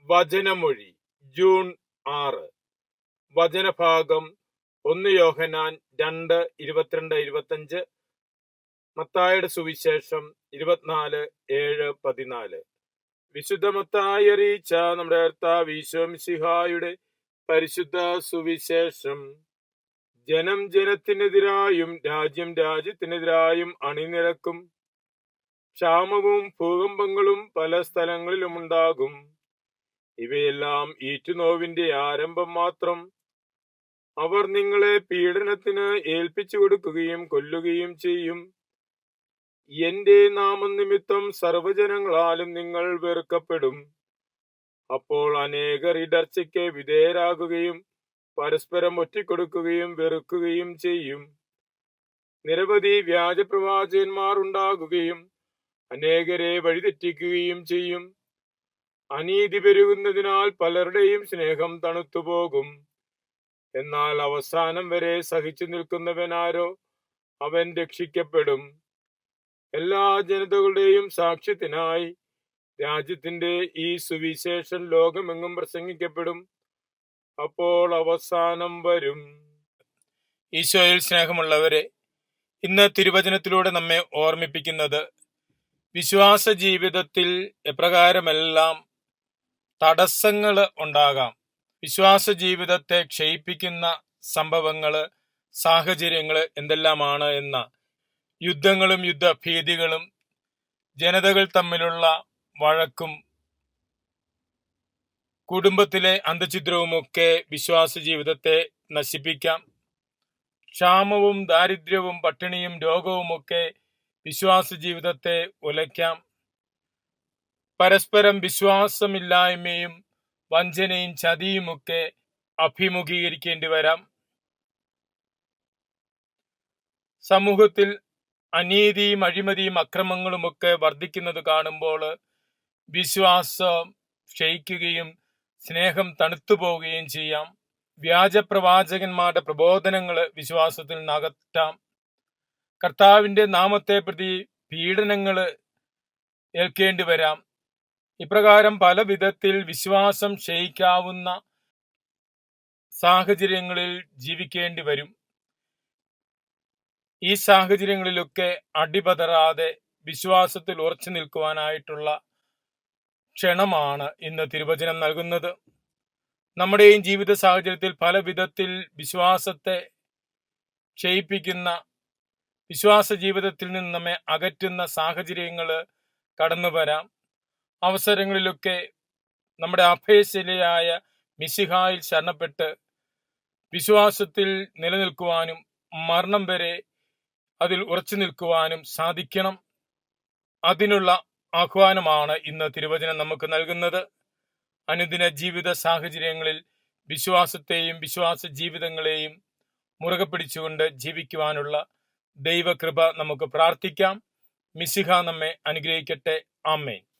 വചനമൊഴി June 6. വചനഭാഗം 1 യോഹന്നാൻ 2:22-25, മത്തായിയുടെ സുവിശേഷം 24:7-14. വിശുദ്ധ മത്തായി അറിയിച്ച നമ്മുടെ കർത്താവ് ഈശോ മിശിഹായുടെ പരിശുദ്ധ സുവിശേഷം. ജനം ജനത്തിനെതിരായും രാജ്യം രാജ്യത്തിനെതിരായും അണിനിരക്കും. ക്ഷാമവും ഭൂകമ്പങ്ങളും പല സ്ഥലങ്ങളിലും ഉണ്ടാകും. ഇവയെല്ലാം ഈറ്റുനോവിന്റെ ആരംഭം മാത്രം. അവർ നിങ്ങളെ പീഡനത്തിന് ഏൽപ്പിച്ചു കൊടുക്കുകയും കൊല്ലുകയും ചെയ്യും. എന്റെ നാമനിമിത്തം സർവ്വജനങ്ങളാലും നിങ്ങൾ വെറുക്കപ്പെടും. അപ്പോൾ അനേകർ ഇടർച്ചയ്ക്ക് വിധേയരാകുകയും പരസ്പരം ഒറ്റിക്കൊടുക്കുകയും വെറുക്കുകയും ചെയ്യും. നിരവധി വ്യാജപ്രവാചകന്മാർ ഉണ്ടാകുകയും അനേകരെ വഴിതെറ്റിക്കുകയും ചെയ്യും. അനീതി പെരുകുന്നതിനാൽ പലരുടെയും സ്നേഹം തണുത്തുപോകും. എന്നാൽ അവസാനം വരെ സഹിച്ചു നിൽക്കുന്നവനാരോ അവൻ രക്ഷിക്കപ്പെടും. എല്ലാ ജനതകളുടെയും സാക്ഷ്യത്തിനായി രാജ്യത്തിന്റെ ഈ സുവിശേഷം ലോകമെങ്ങും പ്രസംഗിക്കപ്പെടും. അപ്പോൾ അവസാനം വരും. ഈശോയിൽ സ്നേഹമുള്ളവരെ, ഇന്ന് തിരുവചനത്തിലൂടെ നമ്മെ ഓർമ്മിപ്പിക്കുന്നത് വിശ്വാസ ജീവിതത്തിൽ എപ്രകാരമെല്ലാം തടസ്സങ്ങൾ ഉണ്ടാകാം. വിശ്വാസ ജീവിതത്തെ ക്ഷയിപ്പിക്കുന്ന സംഭവങ്ങള്, സാഹചര്യങ്ങള് എന്തെല്ലാമാണ് എന്ന. യുദ്ധങ്ങളും യുദ്ധഭീതികളും ജനതകൾ തമ്മിലുള്ള വഴക്കും കുടുംബത്തിലെ അന്തഛിദ്രവുമൊക്കെ വിശ്വാസ ജീവിതത്തെ നശിപ്പിക്കാം. ക്ഷാമവും ദാരിദ്ര്യവും പട്ടിണിയും രോഗവുമൊക്കെ വിശ്വാസ ജീവിതത്തെ ഉലയ്ക്കാം. പരസ്പരം വിശ്വാസമില്ലായ്മയും വഞ്ചനയും ചതിയുമൊക്കെ അഭിമുഖീകരിക്കേണ്ടി വരാം. സമൂഹത്തിൽ അനീതിയും അഴിമതിയും അക്രമങ്ങളുമൊക്കെ വർദ്ധിക്കുന്നത് കാണുമ്പോൾ വിശ്വാസം ക്ഷയിക്കുകയും സ്നേഹം തണുത്തു പോവുകയും ചെയ്യാം. വ്യാജപ്രവാചകന്മാരുടെ പ്രബോധനങ്ങൾ വിശ്വാസത്തിൽ നകറ്റാം. കർത്താവിന്റെ നാമത്തെ പ്രതി പീഡനങ്ങൾ ഏൽക്കേണ്ടി വരാം. ഇപ്രകാരം പല വിധത്തിൽ വിശ്വാസം ക്ഷയിക്കാവുന്ന സാഹചര്യങ്ങളിൽ ജീവിക്കേണ്ടി വരും. ഈ സാഹചര്യങ്ങളിലൊക്കെ അടിപതറാതെ വിശ്വാസത്തിൽ ഉറച്ചു നിൽക്കുവാനായിട്ടുള്ള ക്ഷണമാണ് ഇന്ന് തിരുവചനം നൽകുന്നത്. നമ്മുടെയും ജീവിത സാഹചര്യത്തിൽ പല വിധത്തിൽ വിശ്വാസത്തെ ക്ഷയിപ്പിക്കുന്ന, വിശ്വാസ ജീവിതത്തിൽ നിന്ന് നമ്മെ അകറ്റുന്ന സാഹചര്യങ്ങൾ കടന്നു വരാം. അവസരങ്ങളിലൊക്കെ നമ്മുടെ അഭയശിലയായ മിശിഹായിൽ ശരണപ്പെട്ട് വിശ്വാസത്തിൽ നിലനിൽക്കുവാനും മരണം വരെ അതിൽ ഉറച്ചു നിൽക്കുവാനും സാധിക്കണം. അതിനുള്ള ആഹ്വാനമാണ് ഇന്ന് തിരുവചനം നമുക്ക് നൽകുന്നത്. അനുദിന ജീവിത സാഹചര്യങ്ങളിൽ വിശ്വാസത്തെയും വിശ്വാസ ജീവിതങ്ങളെയും മുറുകെ പിടിച്ചുകൊണ്ട് ജീവിക്കുവാനുള്ള ദൈവകൃപ നമുക്ക് പ്രാർത്ഥിക്കാം. മിശിഹ നമ്മെ അനുഗ്രഹിക്കട്ടെ. ആമേൻ.